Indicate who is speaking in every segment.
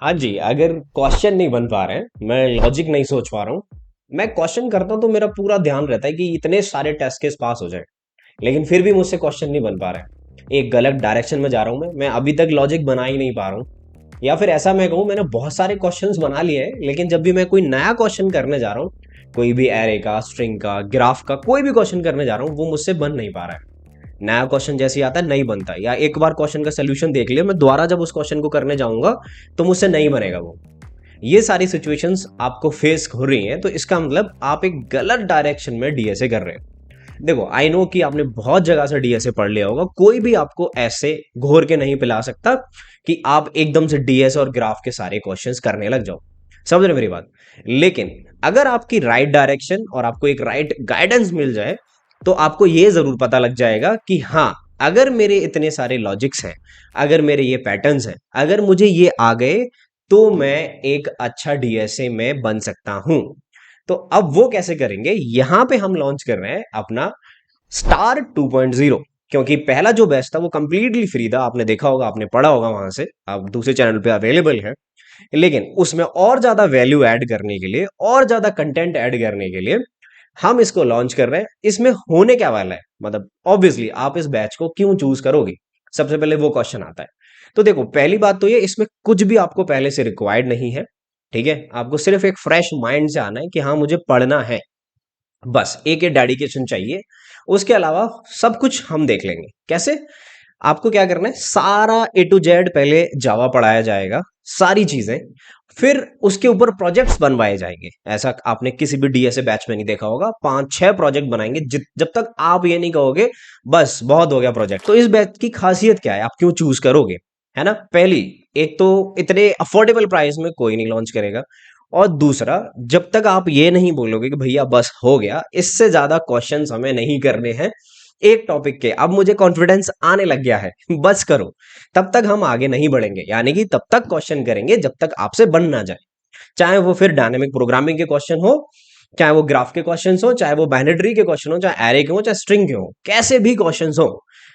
Speaker 1: हाँ जी, अगर क्वेश्चन नहीं बन पा रहे हैं, मैं लॉजिक नहीं सोच पा रहा हूँ, मैं क्वेश्चन करता हूँ तो मेरा पूरा ध्यान रहता है कि इतने सारे टेस्ट केस पास हो जाए, लेकिन फिर भी मुझसे क्वेश्चन नहीं बन पा रहा है। एक गलत डायरेक्शन में जा रहा हूँ मैं अभी तक लॉजिक बना ही नहीं पा रहा हूँ। या फिर ऐसा मैं कहूँ, मैंने बहुत सारे क्वेश्चंस बना लिए हैं, लेकिन जब भी मैं कोई नया क्वेश्चन करने जा रहा हूँ, कोई भी एरे का, स्ट्रिंग का, ग्राफ का, कोई भी क्वेश्चन करने जा रहा हूँ, वो मुझसे बन नहीं पा रहा है। नया क्वेश्चन जैसे ही आता है नहीं बनता, या एक बार क्वेश्चन का सोल्यूशन देख लिया, मैं दोबारा जब उस क्वेश्चन को करने जाऊंगा तो मुझसे नहीं बनेगा वो। ये सारी सिचुएशंस आपको फेस हो रही हैं, तो इसका मतलब आप एक गलत डायरेक्शन में डीएसए कर रहे हो। देखो, आई नो कि आपने बहुत जगह से डीएसए पढ़ लिया होगा, कोई भी आपको ऐसे घोर के नहीं पिला सकता कि आप एकदम से डीएसए और ग्राफ के सारे क्वेश्चंस करने लग जाओ। समझ रहे हो मेरी बात? लेकिन अगर आपकी राइट डायरेक्शन और आपको एक राइट गाइडेंस मिल जाए, तो आपको ये जरूर पता लग जाएगा कि हाँ, अगर मेरे इतने सारे लॉजिक्स हैं, अगर मेरे ये पैटर्न्स हैं, अगर मुझे ये आ गए, तो मैं एक अच्छा डीएसए में बन सकता हूं। तो अब वो कैसे करेंगे, यहां पे हम लॉन्च कर रहे हैं अपना स्टार 2.0। क्योंकि पहला जो बैच था वो कंप्लीटली फ्री था, आपने देखा होगा, आपने पढ़ा होगा, वहां से आप दूसरे चैनल पे अवेलेबल है। लेकिन उसमें और ज्यादा वैल्यू ऐड करने के लिए, और ज्यादा कंटेंट ऐड करने के लिए हम इसको लॉन्च कर रहे हैं। इसमें होने क्या वाला है, मतलब ऑब्वियसली आप इस बैच को क्यों चूज करोगे, सबसे पहले वो क्वेश्चन आता है। तो देखो, पहली बात तो ये, इसमें कुछ भी आपको पहले से रिक्वायर्ड नहीं है। ठीक है, आपको सिर्फ एक फ्रेश माइंड से आना है कि हाँ, मुझे पढ़ना है, बस एक ये डेडिकेशन चाहिए। उसके अलावा सब कुछ हम देख लेंगे कैसे। आपको क्या करना है, सारा ए टू जेड पहले जावा पढ़ाया जाएगा, सारी चीजें। फिर उसके ऊपर प्रोजेक्ट्स बनवाए जाएंगे। ऐसा आपने किसी भी डीएसए बैच में नहीं देखा होगा, 5-6 प्रोजेक्ट बनाएंगे, जब तक आप ये नहीं कहोगे बस बहुत हो गया प्रोजेक्ट। तो इस बैच की खासियत क्या है, आप क्यों चूज करोगे, है ना? पहली, एक तो इतने अफोर्डेबल प्राइस में कोई नहीं लॉन्च करेगा। और दूसरा, जब तक आप ये नहीं बोलोगे कि भैया बस हो गया, इससे ज्यादा क्वेश्चंस हमें नहीं करने हैं एक टॉपिक के, अब मुझे कॉन्फिडेंस आने लग गया है बस करो, तब तक हम आगे नहीं बढ़ेंगे। यानी कि तब तक क्वेश्चन करेंगे जब तक आपसे बन ना जाए। चाहे वो फिर डायनेमिक प्रोग्रामिंग के क्वेश्चन हो, चाहे वो ग्राफ के क्वेश्चन हो, चाहे वो बाइनरी के क्वेश्चन हो, चाहे एरे के हो, चाहे स्ट्रिंग के हो, कैसे भी क्वेश्चन हो,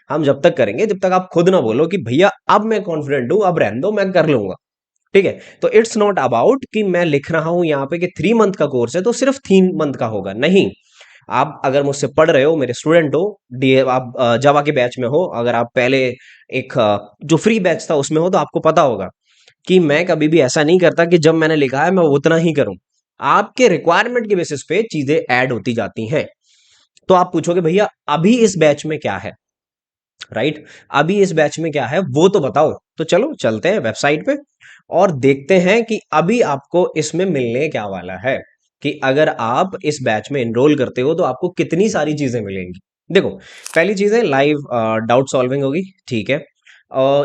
Speaker 1: हम जब तक करेंगे जब तक आप खुद ना बोलो कि भैया अब मैं कॉन्फिडेंट हूं, अब रहने दो, मैं कर लूंगा। ठीक है, तो इट्स नॉट अबाउट कि मैं लिख रहा हूं यहाँ पे कि 3 मंथ का कोर्स है तो सिर्फ 3 मंथ का होगा, नहीं। आप अगर मुझसे पढ़ रहे हो, मेरे स्टूडेंट हो, डी आप जावा के बैच में हो, अगर आप पहले एक जो फ्री बैच था उसमें हो, तो आपको पता होगा कि मैं कभी भी ऐसा नहीं करता कि जब मैंने लिखा है मैं उतना ही करूं। आपके रिक्वायरमेंट के बेसिस पे चीजें ऐड होती जाती हैं। तो आप पूछोगे भैया अभी इस बैच में क्या है, राइट? अभी इस बैच में क्या है वो तो बताओ। तो चलो चलते हैं वेबसाइट पे और देखते हैं कि अभी आपको इसमें मिलने क्या वाला है, कि अगर आप इस बैच में एनरोल करते हो तो आपको कितनी सारी चीजें मिलेंगी। देखो, पहली चीज है लाइव डाउट सॉल्विंग होगी, ठीक है।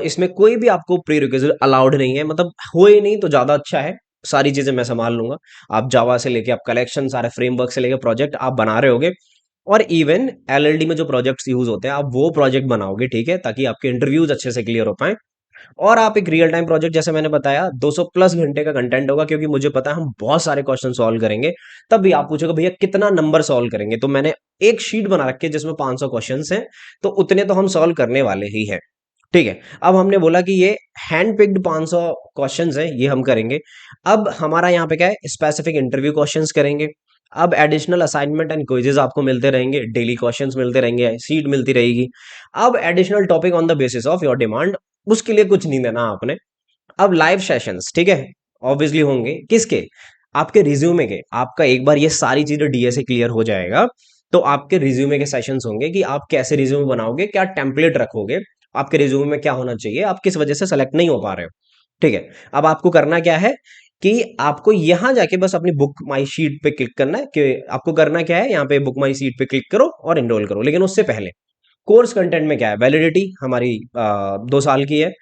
Speaker 1: इसमें कोई भी आपको प्री रिक्विजिट अलाउड नहीं है, मतलब हो ही नहीं तो ज्यादा अच्छा है। सारी चीजें मैं संभाल लूंगा। आप जावा से लेके आप कलेक्शन, सारे फ्रेमवर्क से लेके प्रोजेक्ट आप बना रहे होगे, और इवन एलएलडी में जो प्रोजेक्ट्स यूज होते हैं आप वो प्रोजेक्ट बनाओगे, ठीक है, ताकि आपके इंटरव्यूज अच्छे से क्लियर हो पाए। और आप एक रियल टाइम प्रोजेक्ट, जैसे मैंने बताया, 200 प्लस घंटे का कंटेंट होगा, क्योंकि मुझे पता है हम बहुत सारे क्वेश्चन सॉल्व करेंगे। तब भी आप पूछोगे भैया कितना नंबर सॉल्व करेंगे, तो मैंने एक शीट बना रखी है जिसमें 500 क्वेश्चन हैं, तो उतने तो हम सॉल्व करने वाले ही हैं। ठीक है, अब हमने बोला कि ये हैंड पिक्ड 500 क्वेश्चंस हैं, ये हम करेंगे। अब हमारा यहाँ पे क्या है, स्पेसिफिक इंटरव्यू क्वेश्चंस करेंगे। अब एडिशनल असाइनमेंट एंड क्विजेस आपको मिलते रहेंगे, डेली क्वेश्चंस मिलते रहेंगे, सीट मिलती रहेगी। अब additional topic on the basis of your demand, उसके लिए कुछ नहीं देना आपने। अब लाइव सेशंस, ठीक है, ऑब्वियसली होंगे, किसके? आपके रिज्यूमे के। आपका एक बार ये सारी चीजें डीएसए क्लियर हो जाएगा, तो आपके रिज्यूमे के सेशंस होंगे कि आप कैसे रिज्यूमे बनाओगे, क्या टेम्पलेट रखोगे, आपके रिज्यूमे में क्या होना चाहिए, आप किस वजह से सेलेक्ट नहीं हो पा रहे हो। ठीक है, अब आपको करना क्या है कि आपको यहां जाके बस अपनी बुक माई शीट पे क्लिक करना है, कि आपको करना क्या है, यहाँ पे बुक माई शीट पे क्लिक करो और एनरोल करो। लेकिन उससे पहले कोर्स कंटेंट में क्या है, वैलिडिटी हमारी 2 साल की है।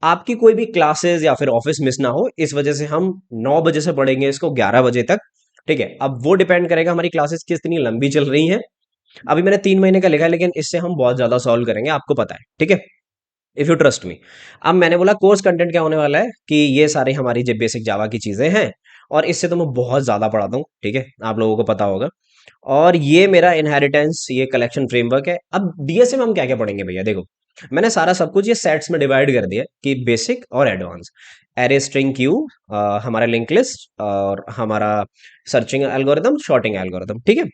Speaker 1: आपकी कोई भी क्लासेस या फिर ऑफिस मिस ना हो, इस वजह से हम 9 बजे से पढ़ेंगे इसको 11 बजे तक। ठीक है, अब वो डिपेंड करेगा हमारी क्लासेस कितनी लंबी चल रही हैं। अभी मैंने 3 महीने का लिखा है, लेकिन इससे हम बहुत ज्यादा सॉल्व करेंगे, आपको पता है, ठीक है, इफ यू ट्रस्ट मी। अब मैंने बोला कोर्स कंटेंट क्या होने वाला है, कि ये सारी हमारी जो बेसिक जावा की चीजें हैं, और इससे तो मैं बहुत ज्यादा पढ़ाता हूँ, ठीक है, आप लोगों को पता होगा। और ये मेरा इनहेरिटेंस, ये कलेक्शन फ्रेमवर्क है। अब डीएसए में हम क्या क्या पढ़ेंगे भैया, देखो, मैंने सारा सब कुछ ये सेट्स में डिवाइड कर दिया कि बेसिक और एडवांस। एरे स्ट्रिंग क्यू, हमारा लिंक लिस्ट, और हमारा सर्चिंग एल्गोरिदम, शॉर्टिंग एल्गोरिदम, ठीक है।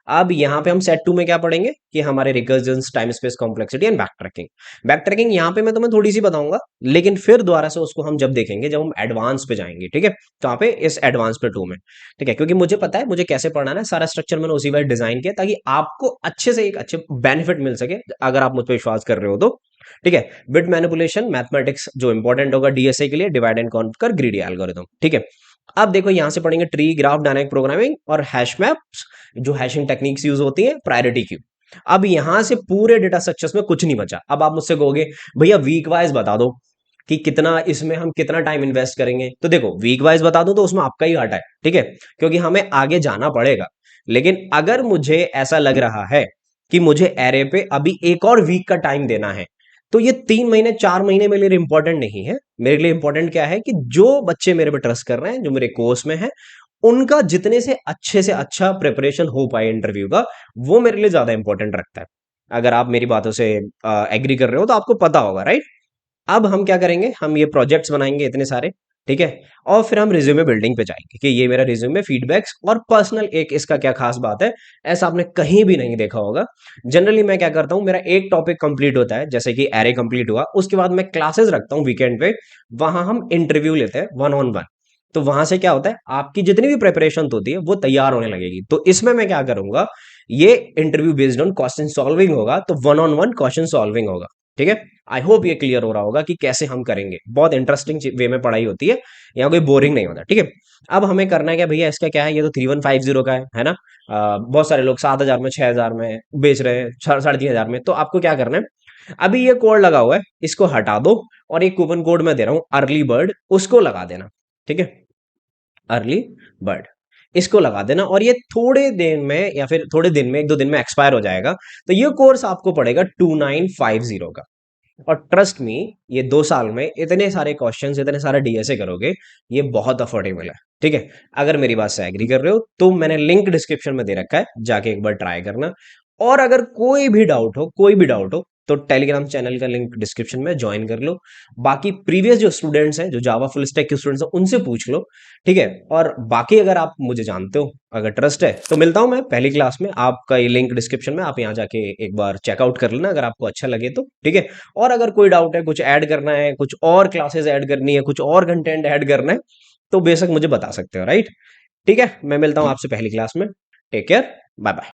Speaker 1: अब यहाँ पे हम सेट 2 में क्या पढ़ेंगे कि हमारे recursions, time space complexity and backtracking. Backtracking यहाँ पे मैं तुम्हें थोड़ी सी बताऊंगा, लेकिन फिर दोबारा से उसको हम जब देखेंगे जब हम एडवांस पे जाएंगे, ठीक है। कहाँ पे? इस एडवांस पे 2 में, ठीक है। क्योंकि मुझे पता है मुझे कैसे पढ़ना है, सारा स्ट्रक्चर मैंने उसी वाइज डिजाइन किया ताकि आपको अच्छे से एक अच्छे बेनिफिट मिल सके, अगर आप मुझ पर विश्वास कर रहे हो तो, ठीक है। बिट मैनिपुलेशन मैथमेटिक्स जो इंपॉर्टेंट होगा डीएसए के लिए, divide and conquer, greedy algorithm, ठीक है। अब देखो यहां से पढ़ेंगे ट्री ग्राफ, डायनेमिक प्रोग्रामिंग और हैश मैप्स, जो हैशिंग टेक्निक्स यूज होती है, प्रायोरिटी क्यू। अब यहां से पूरे डेटा स्ट्रक्चर्स में कुछ नहीं बचा। अब आप मुझसे कहोगे भैया वीक वाइज बता दो कि कितना इसमें हम कितना टाइम इन्वेस्ट करेंगे। तो देखो वीक वाइज बता दूं तो उसमें आपका ही घाटा है, ठीक है, क्योंकि हमें आगे जाना पड़ेगा। लेकिन अगर मुझे ऐसा लग रहा है कि मुझे एरे पे अभी एक और वीक का टाइम देना है, तो ये 3 महीने 4 महीने मेरे लिए इंपॉर्टेंट नहीं है। मेरे लिए इंपॉर्टेंट क्या है कि जो बच्चे मेरे पे ट्रस्ट कर रहे हैं, जो मेरे कोर्स में है, उनका जितने से अच्छा प्रिपरेशन हो पाए इंटरव्यू का, वो मेरे लिए ज्यादा इंपॉर्टेंट रखता है। अगर आप मेरी बातों से एग्री कर रहे हो तो आपको पता होगा, राइट। अब हम क्या करेंगे, हम ये प्रोजेक्ट्स बनाएंगे इतने सारे, ठीक है। और फिर हम रिज्यूमे बिल्डिंग पे जाएंगे कि ये मेरा रिज्यूमे, फीडबैक्स और पर्सनल, एक इसका क्या खास बात है, ऐसा आपने कहीं भी नहीं देखा होगा। जनरली मैं क्या करता हूं, मेरा एक टॉपिक कंप्लीट होता है, जैसे कि एरे कंप्लीट हुआ, उसके बाद मैं क्लासेस रखता हूं वीकेंड पे, वहां हम इंटरव्यू लेते हैं 1-on-1। तो वहां से क्या होता है, आपकी जितनी भी प्रिपरेशन होती है वो तैयार होने लगेगी। तो इसमें मैं क्या करूंगा, ये interview based on question solving होगा, तो 1-on-1 क्वेश्चन सॉल्विंग होगा, ठीक है। आई होप ये क्लियर हो रहा होगा कि कैसे हम करेंगे। बहुत इंटरेस्टिंग वे में पढ़ाई होती है, यहाँ कोई बोरिंग नहीं होता, ठीक है। अब हमें करना है क्या भैया, इसका क्या है, ये तो 3150 का है ना। बहुत सारे लोग 7,000 में, 6,000 में बेच रहे हैं, 3,500 में। तो आपको क्या करना है, अभी ये कोड लगा हुआ है, इसको हटा दो, और एक कूपन कोड मैं दे रहा हूं अर्ली बर्ड, उसको लगा देना, ठीक है। अर्ली बर्ड, इसको लगा देना, और ये थोड़े दिन में या फिर थोड़े दिन में, 1-2 दिन में एक्सपायर हो जाएगा। तो ये कोर्स आपको पड़ेगा 2950 का। और ट्रस्ट मी, ये 2 साल में इतने सारे क्वेश्चंस, इतने सारे डीएसए करोगे, ये बहुत अफोर्डेबल है, ठीक है। अगर मेरी बात से एग्री कर रहे हो तो मैंने लिंक डिस्क्रिप्शन में दे रखा है, जाके एक बार ट्राई करना। और अगर कोई भी डाउट हो, कोई भी डाउट हो, तो टेलीग्राम चैनल का लिंक डिस्क्रिप्शन में ज्वाइन कर लो। बाकी प्रीवियस जो स्टूडेंट्स हैं, जो जावा फुल स्टैक के स्टूडेंट्स हैं, उनसे पूछ लो, ठीक है। और बाकी अगर आप मुझे जानते हो, अगर ट्रस्ट है, तो मिलता हूं मैं पहली क्लास में। आपका ये लिंक डिस्क्रिप्शन में, आप यहाँ जाके एक बार चेकआउट कर लेना अगर आपको अच्छा लगे तो, ठीक है। और अगर कोई डाउट है, कुछ ऐड करना है, कुछ और क्लासेस ऐड करनी है, कुछ और कंटेंट ऐड करना है, तो बेशक मुझे बता सकते हो, राइट। ठीक है, मैं मिलता हूं आपसे पहली क्लास में। Take care, bye bye.